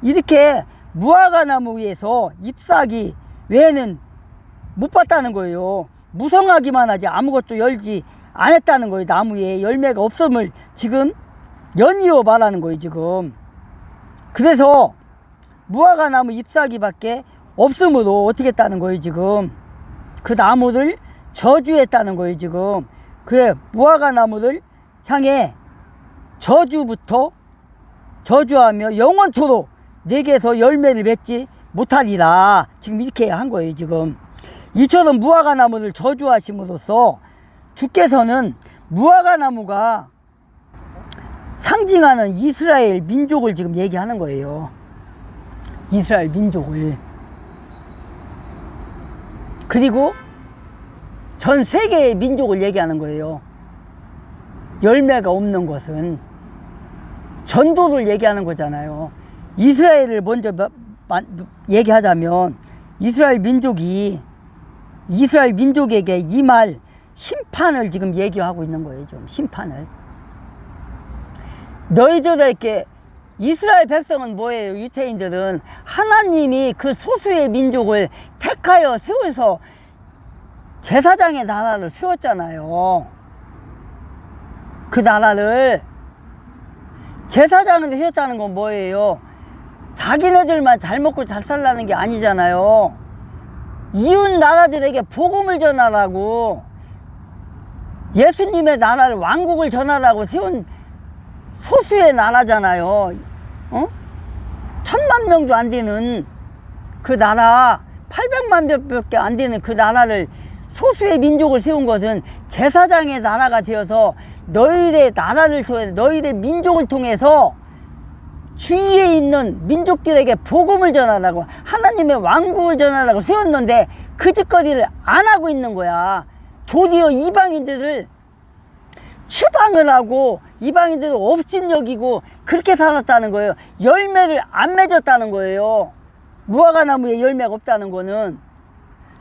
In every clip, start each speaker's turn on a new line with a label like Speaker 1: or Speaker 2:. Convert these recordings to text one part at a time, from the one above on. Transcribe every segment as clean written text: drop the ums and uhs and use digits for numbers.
Speaker 1: 이렇게 무화과 나무 위에서 잎사귀 외에는 못 봤다는 거예요. 무성하기만 하지 아무것도 열지 안 했다는 거예요. 나무에 열매가 없음을 지금 연이어 말하는 거예요 지금. 그래서 무화과 나무 잎사귀밖에 없으므로 어떻게 했다는 거예요 지금. 그 나무를 저주했다는 거예요 지금. 그래 무화과 나무를 향해 저주부터 저주하며 영원토록 내게서 열매를 맺지 못하리라. 지금 이렇게 한 거예요 지금. 이처럼 무화과 나무를 저주하심으로써 주께서는 무화과 나무가 상징하는 이스라엘 민족을 지금 얘기하는 거예요. 이스라엘 민족을. 그리고 전 세계의 민족을 얘기하는 거예요. 열매가 없는 것은 전도를 얘기하는 거잖아요. 이스라엘을 먼저 얘기하자면 이스라엘 민족에게 임할 심판을 지금 얘기하고 있는 거예요. 좀 심판을. 너희들에게 이스라엘 백성은 뭐예요? 유태인들은 하나님이 그 소수의 민족을 택하여 세워서 제사장의 나라를 세웠잖아요. 그 나라를 제사장을 세웠다는 건 뭐예요? 자기네들만 잘 먹고 잘 살라는 게 아니잖아요. 이웃 나라들에게 복음을 전하라고, 예수님의 나라를 왕국을 전하라고 세운 소수의 나라잖아요. 1000만 명도 안 되는 그 나라, 800만 명밖에 안 되는 그 나라를, 소수의 민족을 세운 것은 제사장의 나라가 되어서 너희의 나라를 통해, 너희의 민족을 통해서 주위에 있는 민족들에게 복음을 전하라고, 하나님의 왕국을 전하라고 세웠는데 그 짓거리를 안 하고 있는 거야. 도리어 이방인들을 추방을 하고 이방인들을 업신여기고 그렇게 살았다는 거예요. 열매를 안 맺었다는 거예요. 무화과 나무에 열매가 없다는 거는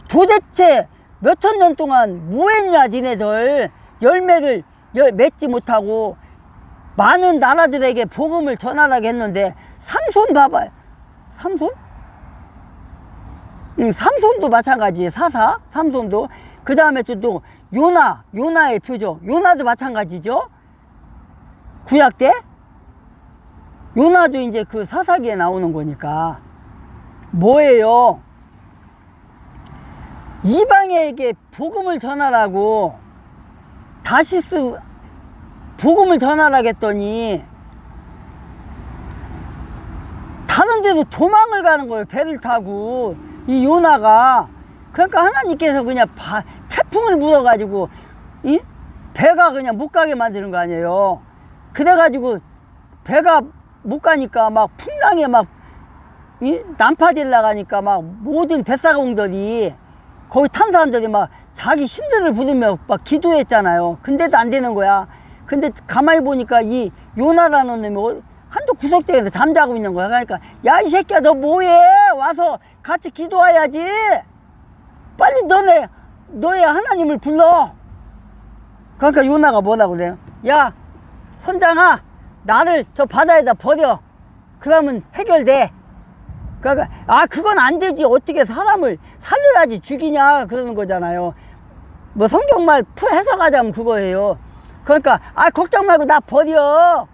Speaker 1: 도대체 몇천 년 동안 뭐 했냐 니네들. 열매를 맺지 못하고 많은 나라들에게 복음을 전하라고 했는데, 삼손 봐봐요. 삼손? 삼손도 마찬가지예요. 사사 삼손도. 그 다음에 또 요나의 표적, 요나도 마찬가지죠. 구약 때 요나도 이제 그 사사기에 나오는 거니까 뭐예요? 이방에게 복음을 전하라고 다시스 복음을 전하라고 했더니 다른 데로 도망을 가는 거예요. 배를 타고 이 요나가. 그러니까 하나님께서 그냥 태풍을 불어가지고 이 배가 그냥 못 가게 만드는 거 아니에요. 그래가지고 배가 못 가니까 막 풍랑에 막 난파될 나가니까 막 모든 뱃사공들이, 거기 탄 사람들이 막 자기 신들을 부르며 막 기도했잖아요. 근데도 안 되는 거야. 근데 가만히 보니까 이 요나라는 놈이 한쪽 구석대에서 잠자고 있는 거야. 그러니까 야 이 새끼야 너 뭐해? 와서 같이 기도해야지. 빨리 너의 하나님을 불러. 그러니까 요나가 뭐라고 그래요? 야 선장아, 나를 저 바다에다 버려. 그러면 해결돼. 그러니까 그건 안 되지. 어떻게 사람을 살려야지 죽이냐 그러는 거잖아요. 뭐 성경말 풀 해석하자면 그거예요. 그러니까 걱정 말고 나 버려.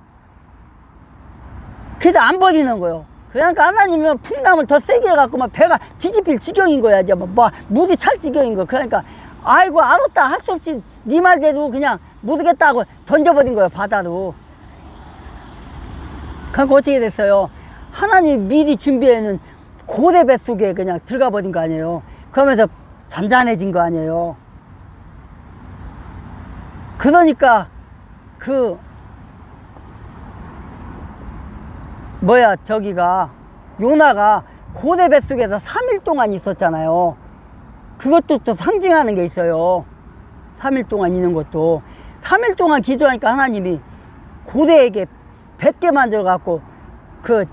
Speaker 1: 그래도 안 버리는 거예요. 그러니까 하나님은 풍랑을 더 세게 해갖고 막 배가 뒤집힐 지경인 거야. 이제 뭐 물이 찰 지경인 거. 그러니까 아이고 알았다 할 수 없지. 네 말대로 그냥 모르겠다고 던져버린 거예요, 바다로. 그러니까 어떻게 됐어요? 하나님 미리 준비해놓은 고래 뱃속에 그냥 들어가 버린 거 아니에요. 그러면서 잔잔해진 거 아니에요. 그러니까 저기가 요나가 고래 뱃속에서 3일 동안 있었잖아요. 그것도 또 상징하는 게 있어요. 3일 동안 있는 것도. 3일 동안 기도하니까 하나님이 고래에게 뱉게 만들어 갖고 그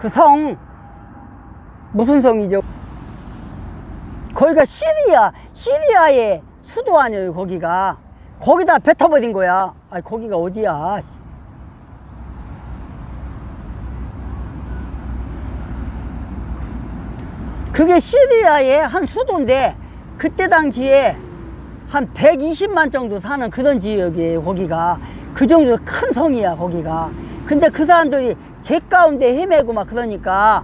Speaker 1: 성, 무슨 성이죠? 거기가 시리아의 수도 아니에요. 거기다 뱉어버린 거야. 거기가 어디야? 그게 시리아의 한 수도인데 그때 당시에 한 120만 정도 사는 그런 지역이에요. 거기가 그 정도 큰 성이야 거기가. 근데 그 사람들이 제 가운데 헤매고 막 그러니까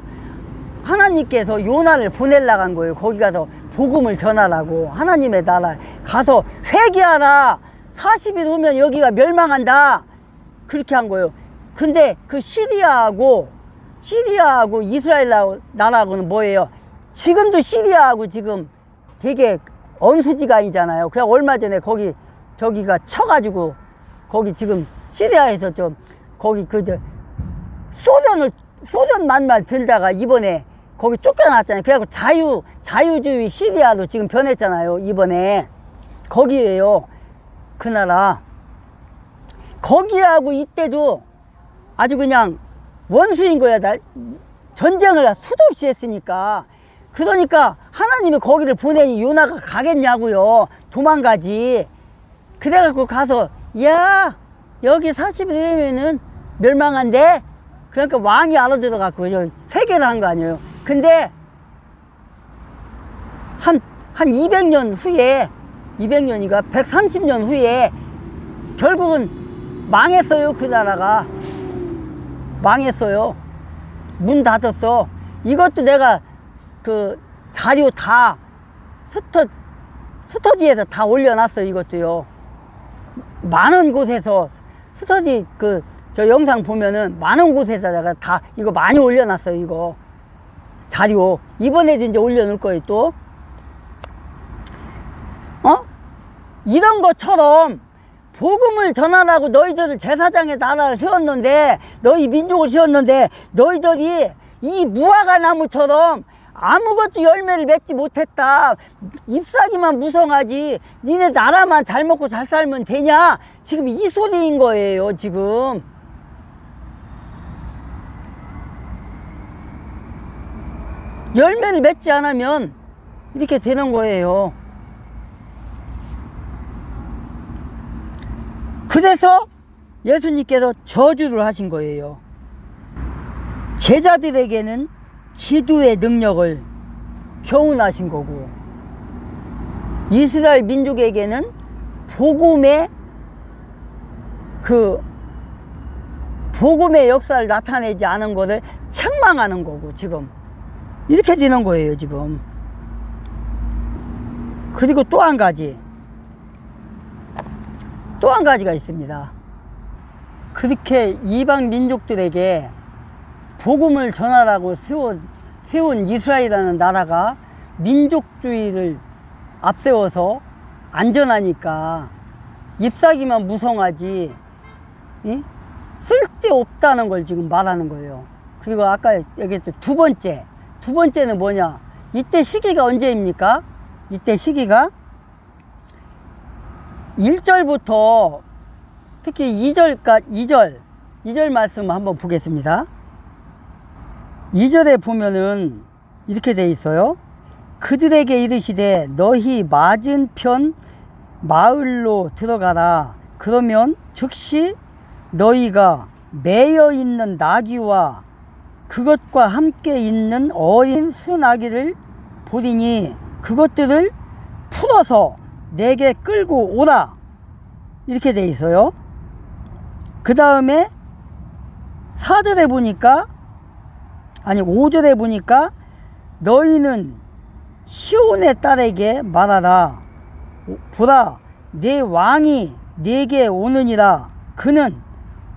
Speaker 1: 하나님께서 요나를 보내려고 한 거예요. 거기 가서 복음을 전하라고. 하나님의 나라 가서 회개하라. 40일 후면 여기가 멸망한다. 그렇게 한 거예요. 근데 그 시리아하고 이스라엘 나라하고는 뭐예요? 지금도 시리아하고 지금 되게 언수지간이잖아요. 그냥 얼마 전에 저기가 쳐가지고 거기 지금 시리아에서 좀 거기 소련 만말 들다가 이번에 거기 쫓겨났잖아요. 그래갖고 자유주의 시리아로 지금 변했잖아요. 이번에 거기에요. 그 나라. 거기하고 이때도 아주 그냥 원수인 거야. 전쟁을 수도 없이 했으니까. 그러니까 하나님이 거기를 보내니 요나가 가겠냐고요. 도망가지. 그래갖고 가서 야 여기 40일이면은 멸망한대. 그러니까 왕이 알아들어갖고 회개를 한 거 아니에요. 근데 한 200년 후에 200년인가 130년 후에 결국은 망했어요. 그 나라가 망했어요. 문 닫았어. 이것도 내가 그 자료 다 스터디에서 다 올려놨어요. 이것도요. 많은 곳에서 스터디 저 영상 보면은 많은 곳에서 내가 다 이거 많이 올려놨어요. 이거 자료 이번에도 이제 올려놓을 거예요. 또 이런 것처럼 복음을 전하라고 너희들을 제사장의 나라를 세웠는데 너희 민족을 세웠는데 너희들이 이 무화과 나무처럼 아무것도 열매를 맺지 못했다. 잎사귀만 무성하지 니네 나라만 잘 먹고 잘 살면 되냐. 지금 이 소리인 거예요. 지금 열매를 맺지 않으면 이렇게 되는 거예요. 그래서 예수님께서 저주를 하신 거예요. 제자들에게는 기도의 능력을 교훈하신 거고 이스라엘 민족에게는 복음의 복음의 역사를 나타내지 않은 것을 책망하는 거고 지금 이렇게 되는 거예요. 지금. 그리고 또 한 가지가 있습니다. 그렇게 이방 민족들에게 복음을 전하라고 세운 이스라엘이라는 나라가 민족주의를 앞세워서 안전하니까 잎사귀만 무성하지 쓸데없다는 걸 지금 말하는 거예요. 그리고 아까 얘기했던 두 번째는 뭐냐. 이때 시기가 언제입니까? 이때 시기가 1절부터 특히 2절 말씀 한번 보겠습니다. 2절에 보면은 이렇게 돼 있어요. 그들에게 이르시되 너희 맞은편 마을로 들어가라. 그러면 즉시 너희가 매여 있는 나귀와 그것과 함께 있는 어린 수나귀를 보리니 그것들을 풀어서 내게 끌고 오라. 이렇게 돼 있어요. 그 다음에 4절에 보니까 5절에 보니까 너희는 시온의 딸에게 말하라. 보라 내 왕이 내게 오느니라. 그는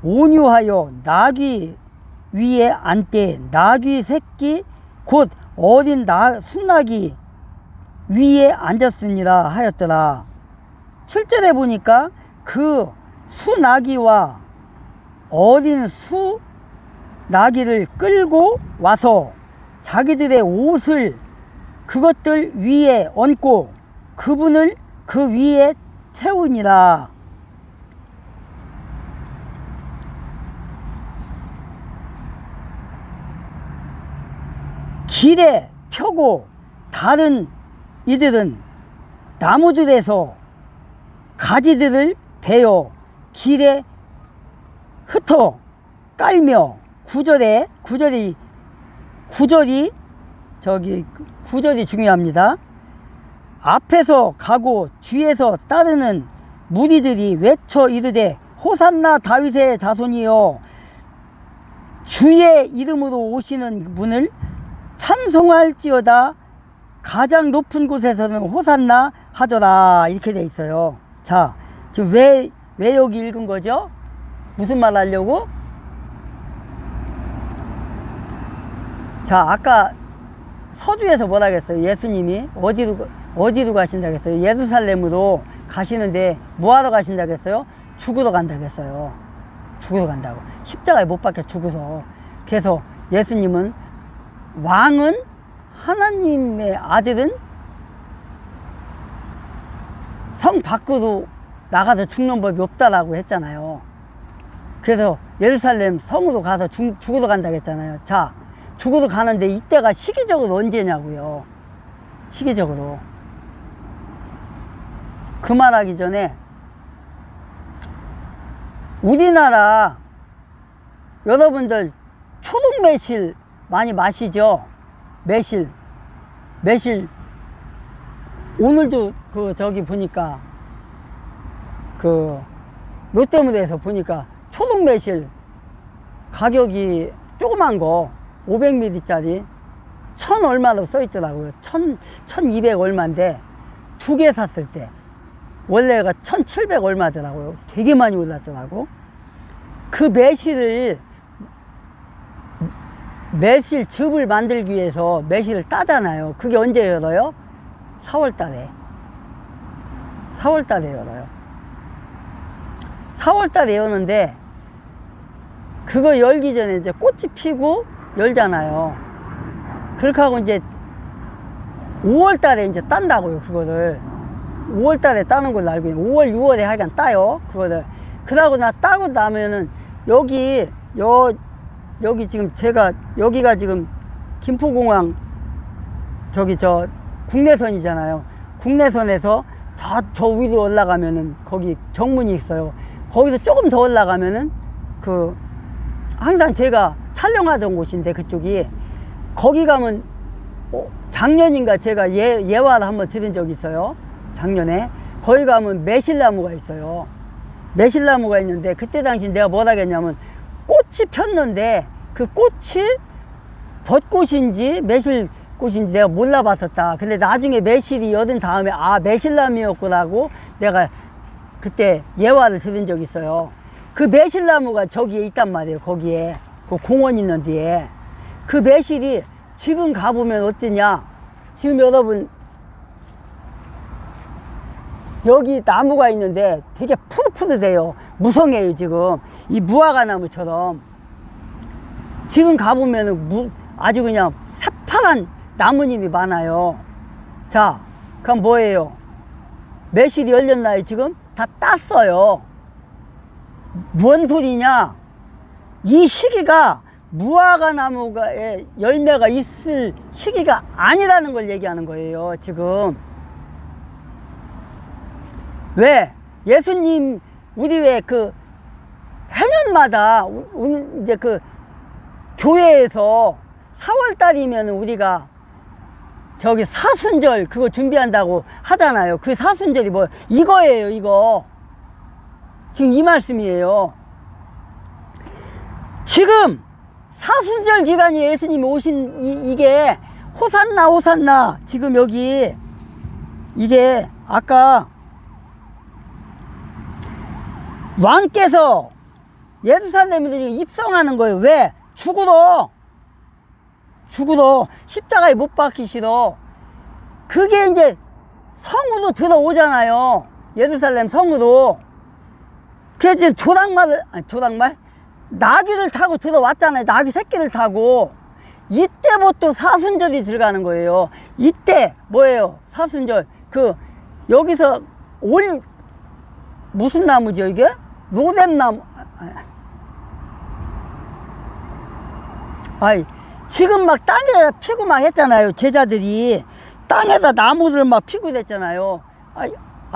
Speaker 1: 온유하여 나귀 위에 앉되 나귀 새끼 곧 어린 순나귀 위에 앉았으니라 하였더라. 7절에 보니까 그 수나귀와 어린 수나귀를 끌고 와서 자기들의 옷을 그것들 위에 얹고 그분을 그 위에 태우니라. 길에 펴고 다른 이들은 나무들에서 가지들을 베어 길에 흩어 깔며 구절이 저기 구절이 중요합니다. 앞에서 가고 뒤에서 따르는 무리들이 외쳐 이르되 호산나 다윗의 자손이여 주의 이름으로 오시는 분을 찬송할지어다 가장 높은 곳에서는 호산나 하더라. 이렇게 돼 있어요. 자, 지금 왜 여기 읽은 거죠? 무슨 말 하려고? 자, 아까 서두에서 뭐라 그랬어요? 예수님이 어디로 가신다고 했어요? 예루살렘으로 가시는데 뭐 하러 가신다고 했어요? 죽으러 간다고 했어요. 죽으러 간다고. 십자가에 못 박혀 죽어서. 그래서 예수님은 왕은 하나님의 아들은 성 밖으로 나가서 죽는 법이 없다라고 했잖아요. 그래서 예루살렘 성으로 가서 죽으러 간다고 했잖아요. 자, 죽으러 가는데 이때가 시기적으로 언제냐고요. 시기적으로. 그 말하기 전에 우리나라 여러분들 초록 매실 많이 마시죠? 매실 오늘도 저기 보니까 롯데무대에서 보니까 초록 매실 가격이 조그만 거 500ml 짜리 1000 얼마로 써 있더라고요. 1200 얼마인데 두 개 샀을 때 원래가 1700 얼마더라고요. 되게 많이 올랐더라고. 그 매실즙을 만들기 위해서 매실을 따잖아요. 그게 언제 열어요? 4월달에 열어요. 4월달에 여는데 그거 열기 전에 이제 꽃이 피고 열잖아요. 그렇게 하고 이제 5월달에 이제 딴다고요. 그거를 5월달에 따는 걸로 알고 있는데 5월 6월에 하여간 따요. 그거를. 그러고 따고 나면은 여기 지금 여기가 지금 김포공항 국내선이잖아요. 국내선에서 저 위로 올라가면은 거기 정문이 있어요. 거기서 조금 더 올라가면은 항상 제가 촬영하던 곳인데 그쪽이 거기 가면 작년인가 제가 예화를 한번 들은 적이 있어요. 작년에 거기 가면 매실나무가 있어요. 매실나무가 있는데 그때 당시 내가 뭐라 했냐면 꽃이 폈는데 그 꽃이 벚꽃인지 매실꽃인지 내가 몰라봤었다. 근데 나중에 매실이 여든 다음에 매실나무였구나고 내가 그때 예화를 들은 적이 있어요. 그 매실나무가 저기에 있단 말이에요. 거기에 그 공원 있는 데에 그 매실이 지금 가보면 어떠냐. 지금 여러분 여기 나무가 있는데 되게 푸릇푸릇해요. 무성해요. 지금 이 무화과 나무처럼 지금 가보면 아주 그냥 새파란 나뭇잎이 많아요. 자, 그럼 뭐예요? 매실이 열렸나요? 지금 다 땄어요. 뭔 소리냐? 이 시기가 무화과 나무의 열매가 있을 시기가 아니라는 걸 얘기하는 거예요. 지금 왜 예수님 우리 왜 해년마다 이제 교회에서 4월달이면 우리가 저기 사순절 그거 준비한다고 하잖아요. 그 사순절이 뭐 이거예요. 이거 지금 이 말씀이에요. 지금 사순절 기간이 예수님이 오신 이게 호산나 지금 여기 이게 아까 왕께서 예루살렘에 입성하는 거예요. 왜? 죽으러 십자가에 못 박히시러. 그게 이제 성으로 들어오잖아요. 예루살렘 성으로. 그래서 지금 조랑말? 나귀를 타고 들어왔잖아요. 나귀 새끼를 타고. 이때부터 사순절이 들어가는 거예요. 이때 뭐예요? 사순절. 여기서 무슨 나무죠 이게? 로뎀나무. 지금 막 땅에 피고 막 했잖아요. 제자들이 땅에다 나무들 막 피고 그랬잖아요.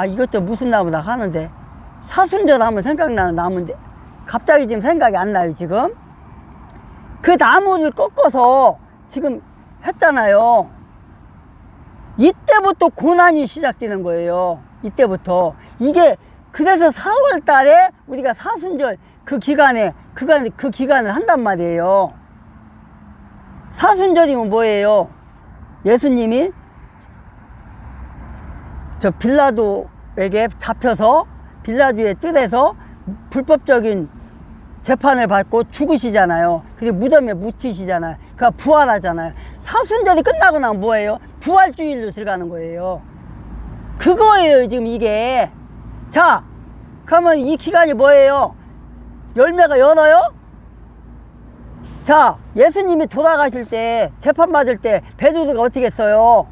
Speaker 1: 이것도 무슨 나무다 하는데 사순절 하면 생각나는 나무인데 갑자기 지금 생각이 안 나요. 지금 그 나무를 꺾어서 지금 했잖아요. 이때부터 고난이 시작되는 거예요. 이때부터. 이게 그래서 4월 달에 우리가 사순절 그 기간을 한단 말이에요. 사순절이면 뭐예요? 예수님이 저 빌라도에게 잡혀서 빌라도의 뜰에서 불법적인 재판을 받고 죽으시잖아요. 그리고 무덤에 묻히시잖아요. 그러니까 부활하잖아요. 사순절이 끝나고 나면 뭐예요? 부활주일로 들어가는 거예요. 그거예요, 지금 이게. 자, 그러면 이 기간이 뭐예요? 열매가 열어요? 자, 예수님이 돌아가실 때, 재판받을 때, 베드로가 어떻게 했어요?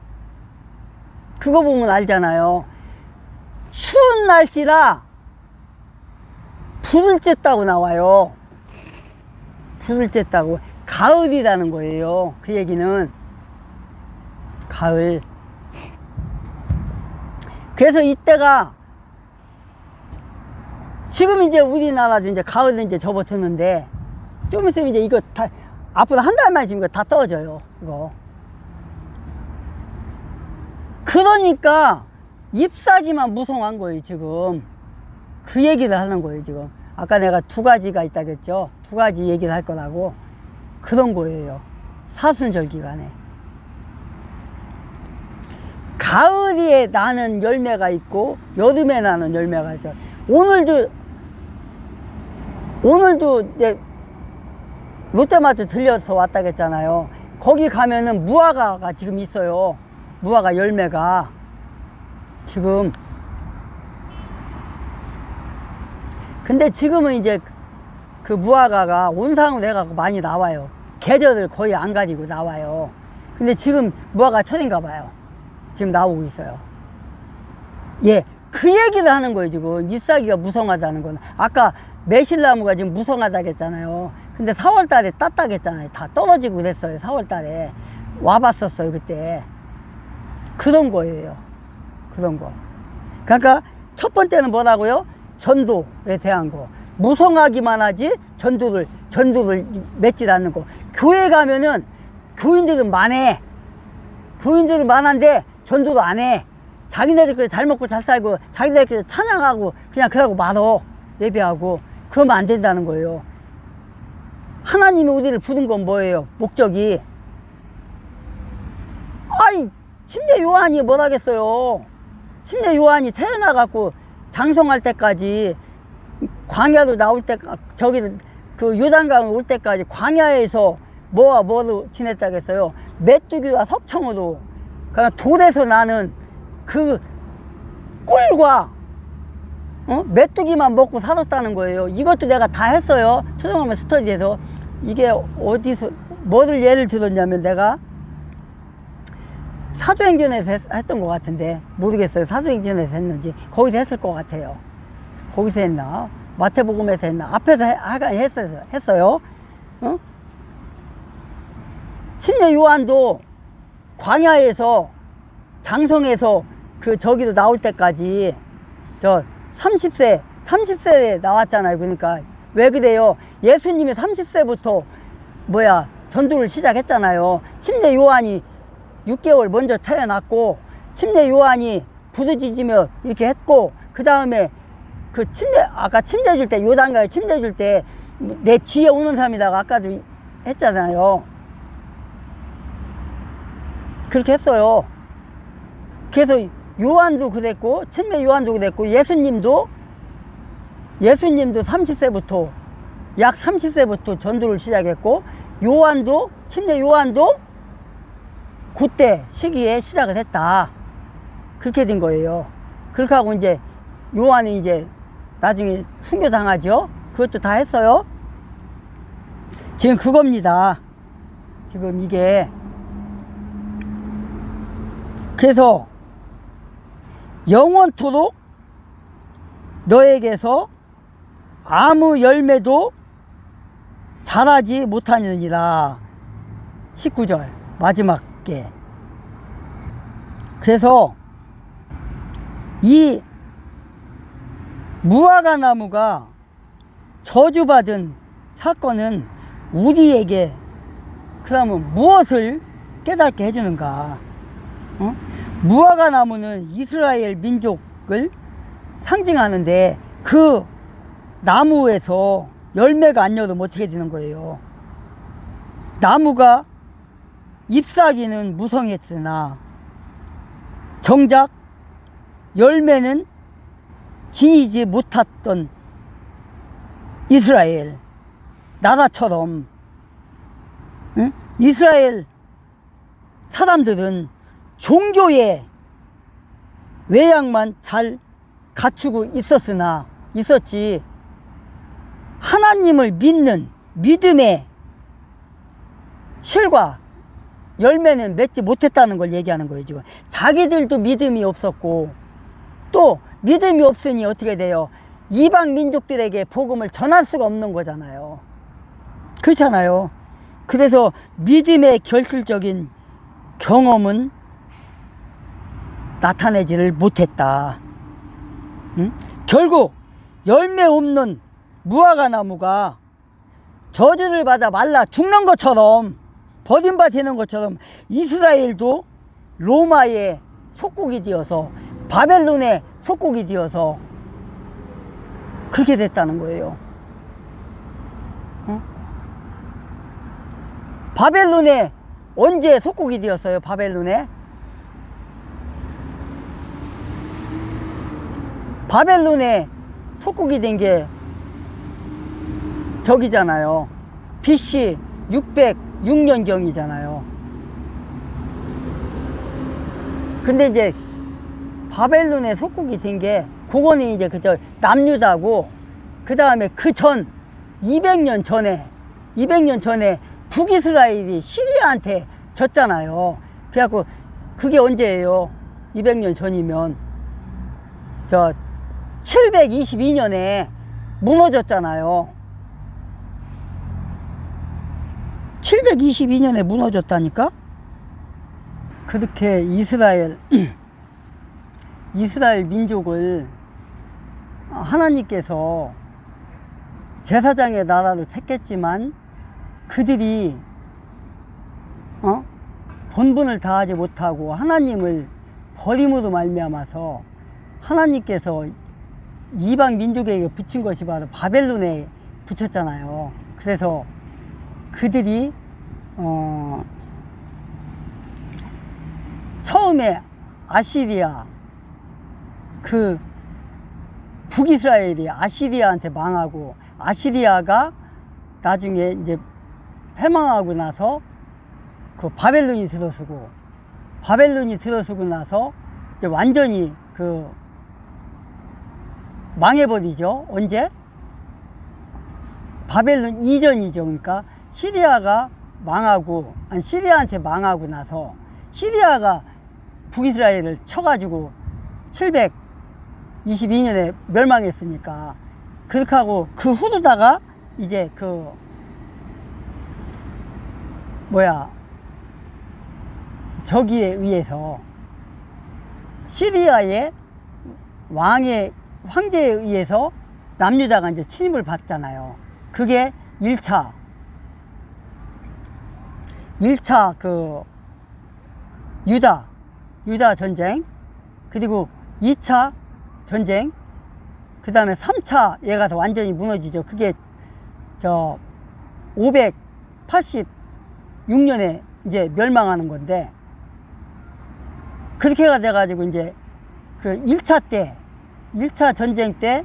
Speaker 1: 그거 보면 알잖아요. 추운 날씨라 불을 쬐다고 나와요. 불을 쬐다고. 가을이라는 거예요. 그 얘기는. 가을. 그래서 이때가 지금 이제 우리나라도 이제 가을은 이제 접어드는데 좀 있으면 이제 이거 다 앞으로 한 달만 있으면 이거 다 떨어져요. 이거. 그러니까 잎사귀만 무성한 거예요, 지금. 그 얘기를 하는 거예요, 지금. 아까 내가 두 가지가 있다고 했죠. 두 가지 얘기를 할 거라고. 그런 거예요. 사순절 기간에. 가을에 나는 열매가 있고, 여름에 나는 열매가 있어요. 오늘도 이제 롯데마트 들려서 왔다고 했잖아요. 거기 가면은 무화과가 지금 있어요. 무화과 열매가. 지금. 근데 지금은 이제 그 무화과가 온상으로 해갖고 많이 나와요. 계절을 거의 안 가지고 나와요. 근데 지금 무화과 철인가 봐요. 지금 나오고 있어요. 예, 그 얘기를 하는 거예요, 지금. 잎사귀가 무성하다는 건. 아까 매실나무가 지금 무성하다고 했잖아요. 근데 4월 달에 땄다고 했잖아요. 다 떨어지고 그랬어요, 4월 달에. 와봤었어요, 그때. 그런 거예요. 그런 거. 그러니까 첫 번째는 뭐라고요? 전도에 대한 거. 무성하기만 하지 전도를 맺지 않는 거. 교회 가면은 교인들은 많아. 교인들은 많은데 전도도 안 해. 자기네들끼리 잘 먹고 잘 살고 자기네들끼리 찬양하고 그냥 그러고 말어. 예배하고. 그러면 안 된다는 거예요. 하나님이 우리를 부른 건 뭐예요? 목적이. 아이, 침례 요한이 뭘 하겠어요? 침례 요한이 태어나갖고 장성할 때까지 광야로 나올 때, 저기 그 요단강 올 때까지 광야에서 뭐로 지냈다고 했어요? 메뚜기와 석청으로. 그냥 돌에서 나는 그 꿀과 메뚜기만 먹고 살았다는 거예요. 이것도 내가 다 했어요. 초등학교 스터디에서. 이게 어디서 뭐를 예를 들었냐면 내가 사도행전에서 했던 것 같은데 모르겠어요. 사도행전에서 했는지 거기서 했을 것 같아요. 거기서 했나? 마태복음에서 했나? 앞에서 했어요. 침례 요한도 광야에서 장성에서 그 저기로 나올 때까지 저 30세에 나왔잖아요. 그러니까 왜 그래요? 예수님이 30세부터 전도를 시작했잖아요. 침례 요한이 6개월 먼저 태어났고 침례 요한이 부르짖으며 이렇게 했고 그 다음에 그 아까 침례 줄 때 요단강에 침례 줄 때 내 뒤에 오는 사람이다가 아까도 했잖아요. 그렇게 했어요. 그래서 요한도 그랬고 침례 요한도 그랬고 예수님도 30세부터 약 30세부터 전도를 시작했고 침례 요한도 그때 시기에 시작을 했다. 그렇게 된 거예요. 그렇게 하고 이제 요한이 이제 나중에 순교당하죠. 그것도 다 했어요. 지금 그겁니다. 지금 이게. 그래서 영원토록 너에게서 아무 열매도 자라지 못하느니라. 19절 마지막 게. 그래서 이 무화과 나무가 저주받은 사건은 우리에게 그러면 무엇을 깨닫게 해주는가? 무화과 나무는 이스라엘 민족을 상징하는데 그 나무에서 열매가 안 열리면 어떻게 되는 거예요? 나무가 잎사귀는 무성했으나 정작 열매는 지니지 못했던 이스라엘 나라처럼, 응? 이스라엘 사람들은 종교의 외양만 잘 갖추고 있었지 하나님을 믿는 믿음의 실과 열매는 맺지 못했다는 걸 얘기하는 거예요. 지금 자기들도 믿음이 없었고 또 믿음이 없으니 어떻게 돼요? 이방 민족들에게 복음을 전할 수가 없는 거잖아요. 그렇잖아요. 그래서 믿음의 결실적인 경험은 나타내지를 못했다. 응? 결국 열매 없는 무화과 나무가 저주를 받아 말라 죽는 것처럼, 버림받아 되는 것처럼 이스라엘도 로마의 속국이 되어서, 바벨론의 속국이 되어서 그렇게 됐다는 거예요. 응? 바벨론에 언제 속국이 되었어요? 바벨론에 속국이 된 게 저기잖아요. BC 606년경이잖아요. 근데 이제 바벨론에 속국이 된 게 그거는 이제 그저 남유다고, 그 다음에 그 전 200년 전에 북이스라엘이 시리아한테 졌잖아요. 그래갖고 그게 언제예요? 200년 전이면 저 722년에 무너졌잖아요. 722년에 무너졌다니까? 그렇게 이스라엘 민족을 하나님께서 제사장의 나라로 택했지만 그들이 본분을 다하지 못하고 하나님을 버림으로 말미암아서 하나님께서 이방 민족에게 붙인 것이 바로 바벨론에 붙였잖아요. 그래서 그들이 처음에 아시리아, 그 북이스라엘이 아시리아한테 망하고, 아시리아가 나중에 이제 패망하고 나서 그 바벨론이 들어서고 나서 이제 완전히 그 망해버리죠. 언제? 바벨론 이전이죠. 그러니까 시리아가 망하고, 시리아한테 망하고 나서 시리아가 북이스라엘을 쳐가지고 722년에 멸망했으니까, 그렇게 하고 그 후로다가 이제 저기에 의해서 시리아의 황제에 의해서 남유다가 이제 침입을 받잖아요. 그게 1차 그 유다 전쟁, 그리고 2차 전쟁, 그 다음에 3차에 가서 완전히 무너지죠. 그게 저 586년에 이제 멸망하는 건데, 그렇게가 돼가지고 이제 그 1차 전쟁 때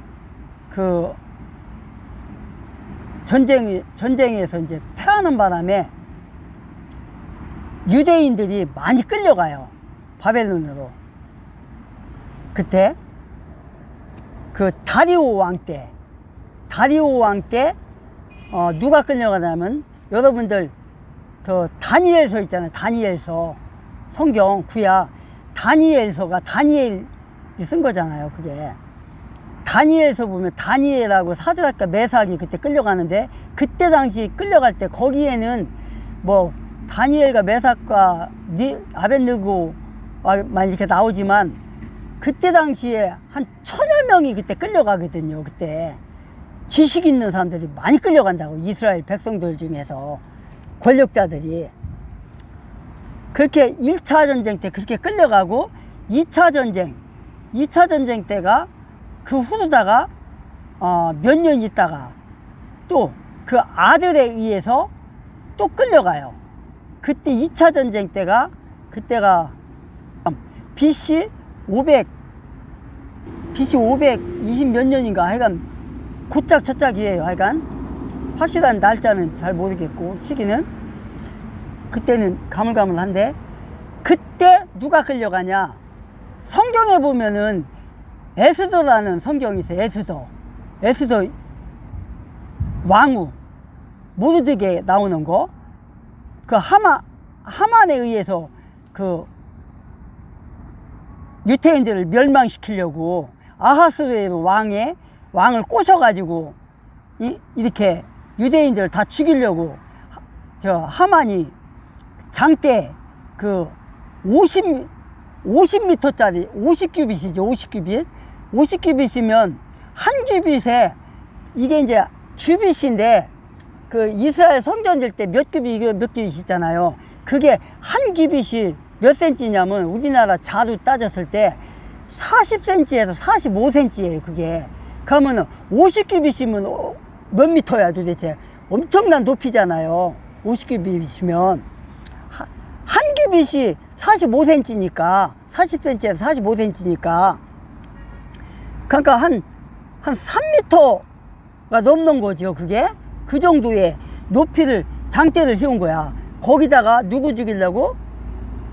Speaker 1: 그 전쟁에서 이제 패하는 바람에 유대인들이 많이 끌려가요. 바벨론으로. 그때 그 다리오 왕 때 누가 끌려가냐면, 여러분들 저 다니엘서 있잖아요. 다니엘서, 성경 구약 다니엘서가 다니엘이 쓴 거잖아요. 그게 다니엘서 보면 다니엘하고 사드락과 메삭이 그때 끌려가는데, 그때 당시 끌려갈 때 거기에는 뭐 다니엘과 메삭과 아벳느고만 이렇게 나오지만, 그때 당시에 한 1000여 명이 그때 끌려가거든요. 그때 지식 있는 사람들이 많이 끌려간다고, 이스라엘 백성들 중에서 권력자들이. 그렇게 1차 전쟁 때 그렇게 끌려가고 2차 전쟁 때가 그 후로다가 몇 년 있다가 또 그 아들에 의해서 또 끌려가요. 그때 2차 전쟁 때가 그때가 BC 520 몇 년인가 하여간 곧작 저짝이에요. 하여간 확실한 날짜는 잘 모르겠고 시기는 그때는 가물가물한데 그때 누가 끌려가냐? 성경에 보면은 에스더라는 성경이 있어요. 에스더 왕후 모르드게 나오는 거. 그 하만에 의해서 그 유태인들을 멸망시키려고 아하스웨로 왕을 꼬셔가지고 이렇게 유대인들을 다 죽이려고 저 하만이 장대 그 50m짜리 50규빗이죠. 50규빗이면 한 규빗에 이게 이제 규빗인데 그 이스라엘 성전 질 때 몇 규빗 있잖아요. 그게 한 규빗이 몇 센치냐면 우리나라 자로 따졌을 때 40cm에서 45cm예요. 그게 그러면은 50규빗이면 몇 미터야 도대체? 엄청난 높이잖아요. 50규빗이면 한 규빗이 45cm니까 40cm에서 45cm니까 그러니까 한 3m가 넘는 거죠. 그게 그 정도의 높이를 장대를 씌운 거야. 거기다가 누구 죽이려고?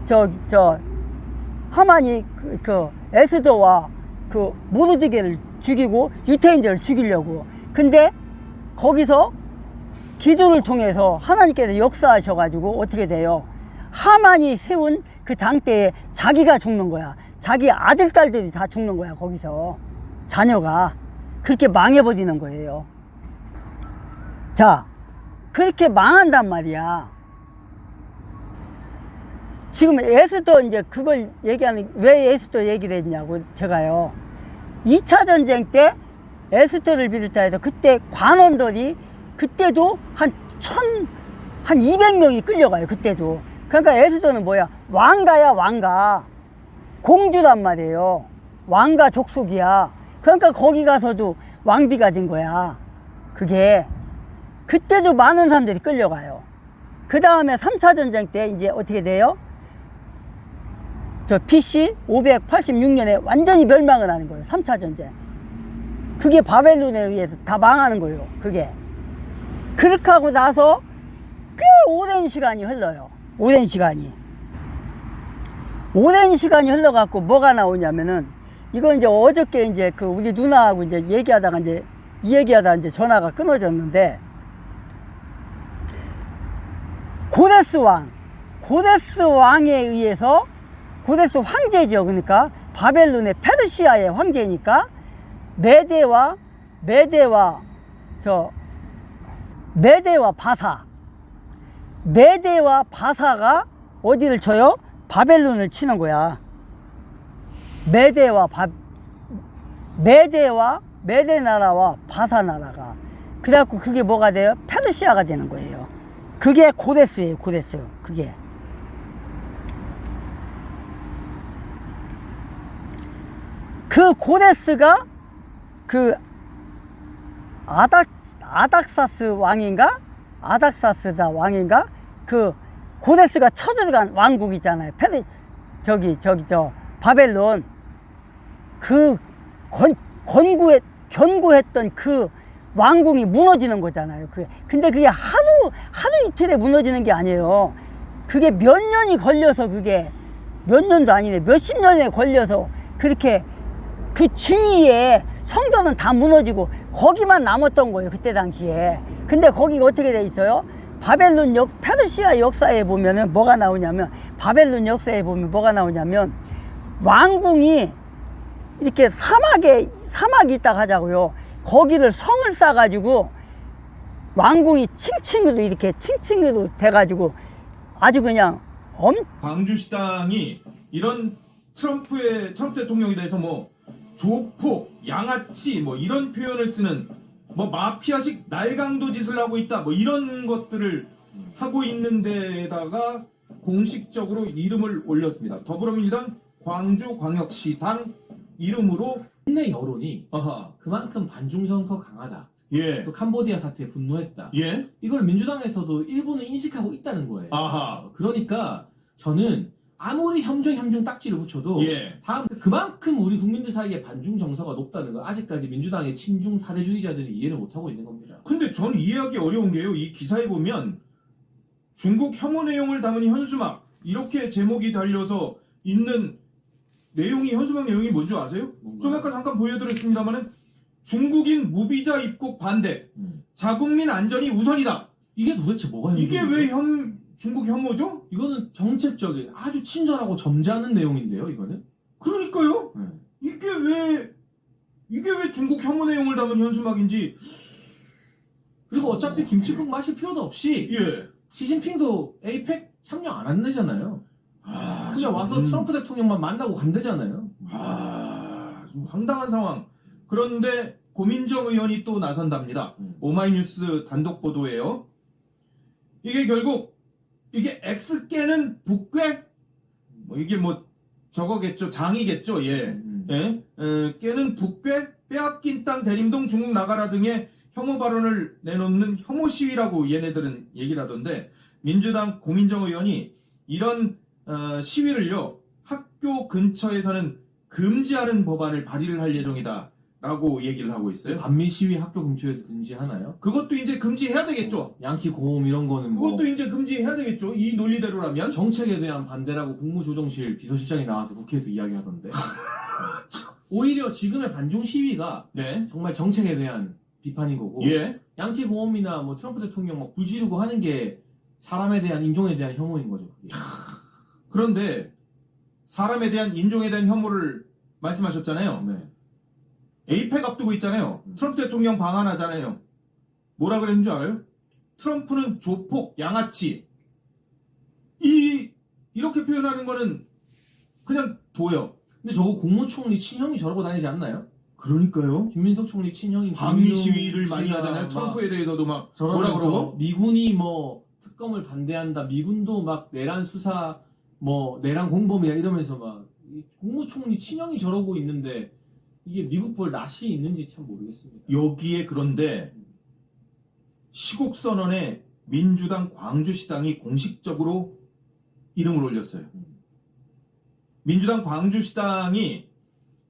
Speaker 1: 저 하만이 그 에스더와 그 모르드게를 죽이고 유태인들을 죽이려고. 근데 거기서 기도를 통해서 하나님께서 역사하셔가지고 어떻게 돼요? 하만이 세운 그 장대에 자기가 죽는 거야. 자기 아들, 딸들이 다 죽는 거야. 거기서 자녀가 그렇게 망해버리는 거예요. 자, 그렇게 망한단 말이야. 지금 에스더 이제 그걸 얘기하는, 왜 에스더 얘기를 했냐고, 제가요. 2차 전쟁 때 에스더를 비롯해서 그때 관원들이 그때도 한 200명이 끌려가요. 그때도. 그러니까 에스더는 뭐야? 왕가야, 왕가. 공주란 말이에요. 왕가 족속이야. 그러니까 거기 가서도 왕비가 된 거야. 그게. 그때도 많은 사람들이 끌려가요. 그 다음에 3차 전쟁 때 이제 어떻게 돼요? 저 BC 586년에 완전히 멸망을 하는 거예요. 3차 전쟁. 그게 바벨론에 의해서 다 망하는 거예요. 그게. 그렇게 하고 나서 꽤 오랜 시간이 흘러요. 오랜 시간이 흘러갖고 뭐가 나오냐면은 이거 이제 어저께 이제 그 우리 누나하고 이제 얘기하다가 이제 전화가 끊어졌는데 고레스 왕에 의해서 고레스 황제죠. 그러니까 바벨론의 페르시아의 황제니까 메대와 바사가 어디를 쳐요? 바벨론을 치는 거야. 메대 나라와 바사 나라가. 그래갖고 그게 뭐가 돼요? 페르시아가 되는 거예요. 그게 고레스예요. 고레스. 그게. 그 고레스가 그 아닥사스 왕인가? 그 고레스가 쳐들어간 왕국 있잖아요. 바벨론. 그 견고했던 그 왕궁이 무너지는 거잖아요. 근데 그게 하루 이틀에 무너지는 게 아니에요. 그게 몇 년이 걸려서 그게 몇 년도 아니네. 몇십 년에 걸려서 그렇게 그 주위에 성전은 다 무너지고 거기만 남았던 거예요. 그때 당시에. 근데 거기가 어떻게 돼 있어요? 페르시아 역사에 보면은 뭐가 나오냐면 왕궁이 이렇게 사막이 있다고 하자고요. 거기를 성을 쌓아가지고 왕궁이 층층으로 돼가지고 아주 그냥
Speaker 2: 광주시당이 이런 트럼프 대통령에 대해서 뭐 조폭, 양아치 뭐 이런 표현을 쓰는 뭐 마피아식 날강도 짓을 하고 있다 뭐 이런 것들을 하고 있는 데다가 공식적으로 이름을 올렸습니다. 더불어민주당 광주광역시당 이름으로.
Speaker 3: 국내 여론이
Speaker 2: 아하.
Speaker 3: 그만큼 반중성서 강하다.
Speaker 2: 예.
Speaker 3: 또 캄보디아 사태에 분노했다.
Speaker 2: 예.
Speaker 3: 이걸 민주당에서도 일부는 인식하고 있다는 거예요.
Speaker 2: 아하.
Speaker 3: 그러니까 저는 아무리 협중 딱지를 붙여도
Speaker 2: 예.
Speaker 3: 다음 그만큼 우리 국민들 사이에 반중 정서가 높다는 거 아직까지 민주당의 친중 사대주의자들이 이해를 못하고 있는 겁니다.
Speaker 2: 근데 전 이해하기 어려운 게요. 이 기사에 보면 중국 혐오 내용을 담은 현수막 이렇게 제목이 달려서 있는 내용이, 현수막 내용이 뭔지 아세요?
Speaker 3: 뭔가요?
Speaker 2: 좀 아까 잠깐 보여드렸습니다만은 중국인 무비자 입국 반대, 자국민 안전이 우선이다.
Speaker 3: 이게 도대체 뭐가
Speaker 2: 이게
Speaker 3: 현실이죠?
Speaker 2: 왜 중국 혐오죠?
Speaker 3: 이거는 정책적인 아주 친절하고 점잖은 내용인데요. 이거는
Speaker 2: 그러니까요.
Speaker 3: 네.
Speaker 2: 이게 왜 중국 혐오 내용을 담은 현수막인지.
Speaker 3: 그리고 어차피 김치국 마실 필요도 없이
Speaker 2: 예.
Speaker 3: 시진핑도 에이펙 참여 안 한대잖아요. 그냥 와서 트럼프 대통령만 만나고 간대잖아요.
Speaker 2: 좀 황당한 상황. 그런데 고민정 의원이 또 나선답니다. 오마이뉴스 단독 보도예요. 이게 결국 이게 X께는 북괴? 이게 뭐 저거겠죠. 장이겠죠. 예. 예. 깨는 북괴? 빼앗긴 땅 대림동 중국 나가라 등의 혐오 발언을 내놓는 혐오 시위라고 얘네들은 얘기를 하던데, 민주당 고민정 의원이 이런 시위를요 학교 근처에서는 금지하는 법안을 발의를 할 예정이다 라고 얘기를 하고 있어요.
Speaker 3: 반미 시위 학교 근처에서 금지하나요?
Speaker 2: 그것도 이제 금지해야 되겠죠.
Speaker 3: 양키 고음 이런 거는 뭐
Speaker 2: 그것도 이제 금지해야 되겠죠. 이 논리대로라면.
Speaker 3: 정책에 대한 반대라고 국무조정실 비서실장이 나와서 국회에서 이야기하던데. 오히려 지금의 반중 시위가
Speaker 2: 네.
Speaker 3: 정말 정책에 대한 비판인 거고,
Speaker 2: 예.
Speaker 3: 양키 고음이나 뭐 트럼프 대통령 막 불지르고 하는 게 사람에 대한 인종에 대한 혐오인 거죠. 그게.
Speaker 2: 그런데 사람에 대한, 인종에 대한 혐오를 말씀하셨잖아요.
Speaker 3: 네.
Speaker 2: 에이펙 앞두고 있잖아요. 트럼프 대통령 방한하잖아요. 뭐라 그랬는 줄 알아요? 트럼프는 조폭, 양아치. 이렇게 표현하는 거는 그냥 둬요.
Speaker 3: 근데 저거 국무총리 친형이 저러고 다니지 않나요?
Speaker 2: 그러니까요.
Speaker 3: 김민석 총리 친형인
Speaker 2: 반미
Speaker 3: 김윤웅
Speaker 2: 시위를 많이
Speaker 3: 씨가
Speaker 2: 하잖아요.
Speaker 3: 막
Speaker 2: 트럼프에 대해서도 막 뭐라
Speaker 3: 저러면서
Speaker 2: 그러고.
Speaker 3: 미군이 뭐 특검을 반대한다, 미군도 막 내란 수사, 뭐 내란 공범이야 이러면서 막이 국무총리 친형이 저러고 있는데 이게 미국 볼 낯이 있는지 참 모르겠습니다.
Speaker 2: 여기에 그런데 시국선언에 민주당 광주시당이 공식적으로 이름을 올렸어요. 민주당 광주시당이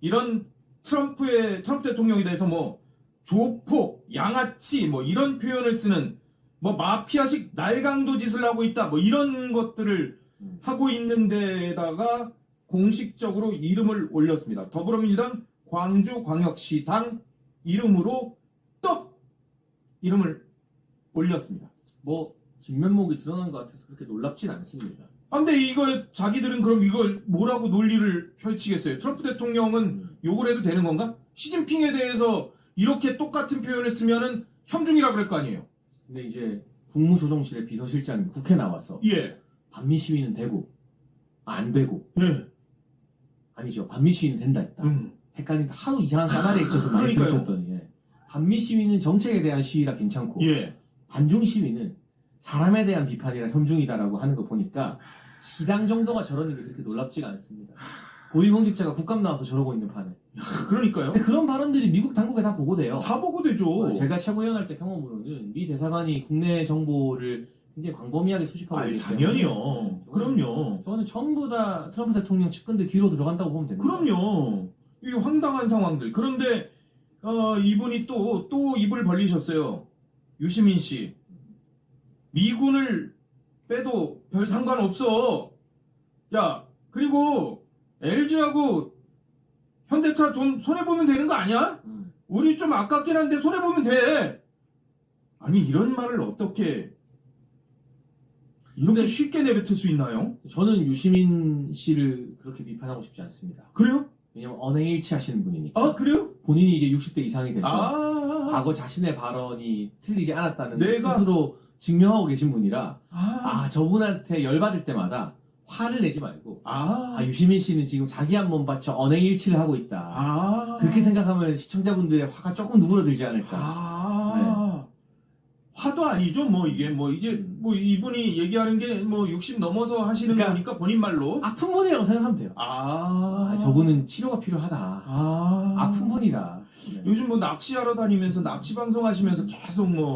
Speaker 2: 이런 트럼프 대통령에 대해서 뭐 조폭, 양아치 뭐 이런 표현을 쓰는, 뭐 마피아식 날강도 짓을 하고 있다 뭐 이런 것들을 하고 있는 데다가 공식적으로 이름을 올렸습니다. 더불어민주당 광주광역시당 이름으로 떡 이름을 올렸습니다.
Speaker 3: 뭐 진면목이 드러난 것 같아서 그렇게 놀랍진 않습니다.
Speaker 2: 근데 이거 자기들은 그럼 이걸 뭐라고 논리를 펼치겠어요? 트럼프 대통령은 욕을 해도 되는 건가? 시진핑에 대해서 이렇게 똑같은 표현을 쓰면은 혐중이라 그럴 거 아니에요?
Speaker 3: 근데 이제 국무조정실의 비서실장이 국회 나와서
Speaker 2: 예.
Speaker 3: 반미 시위는 되고 안 되고,
Speaker 2: 예.
Speaker 3: 아니죠, 반미 시위는 된다 했다. 헷갈린다. 하도 이상한 까마리 액젓을 많이
Speaker 2: 그러니까요.
Speaker 3: 들켰더니, 예. 반미 시위는 정책에 대한 시위라 괜찮고,
Speaker 2: 예.
Speaker 3: 반중 시위는 사람에 대한 비판이라 혐중이다라고 하는 거 보니까 시당 정도가 저러는 게 그렇게 놀랍지가 않습니다. 고위공직자가 국감 나와서 저러고 있는 판에.
Speaker 2: 그러니까요.
Speaker 3: 근데 그런 발언들이 미국 당국에 다 보고돼요.
Speaker 2: 다 보고 되죠.
Speaker 3: 제가 최고위원 할 때 경험으로는 미 대사관이 국내 정보를 굉장히 광범위하게 수집하고
Speaker 2: 아니,
Speaker 3: 있기 때문에
Speaker 2: 당연히요. 그럼요.
Speaker 3: 저는 전부 다 트럼프 대통령 측근들 귀로 들어간다고 보면 됩니다.
Speaker 2: 그럼요. 이 황당한 상황들. 그런데 이분이 또 입을 벌리셨어요. 유시민 씨. 미군을 빼도 별 상관없어. 야, 그리고 LG하고 현대차 좀 손해보면 되는 거 아니야? 우리 좀 아깝긴 한데 손해보면 돼. 아니, 이런 말을 어떻게 이렇게 쉽게 내뱉을 수 있나요?
Speaker 3: 저는 유시민 씨를 그렇게 비판하고 싶지 않습니다.
Speaker 2: 그래요?
Speaker 3: 왜냐면 언행일치 하시는 분이니까.
Speaker 2: 아, 그래요?
Speaker 3: 본인이 이제 60대 이상이 돼서
Speaker 2: 아,
Speaker 3: 과거 자신의 발언이 틀리지 않았다는 걸
Speaker 2: 내가-
Speaker 3: 스스로 증명하고 계신 분이라
Speaker 2: 아,
Speaker 3: 저분한테 열받을 때마다 화를 내지 말고
Speaker 2: 아,
Speaker 3: 유시민 씨는 지금 자기 한 몸 바쳐 언행일치를 하고 있다. 그렇게 생각하면 시청자분들의 화가 조금 누그러들지 않을까.
Speaker 2: 아, 화도 뇌사도 아니죠. 뭐 이게 뭐 이제 뭐 이분이 얘기하는 게 뭐 60 넘어서 하시는
Speaker 3: 그러니까
Speaker 2: 거니까 본인 말로.
Speaker 3: 아픈 분이라고 생각하면 돼요. 저분은 치료가 필요하다. 아픈 분이다. 네.
Speaker 2: 요즘 뭐 낚시하러 다니면서 낚시 방송 하시면서 계속 뭐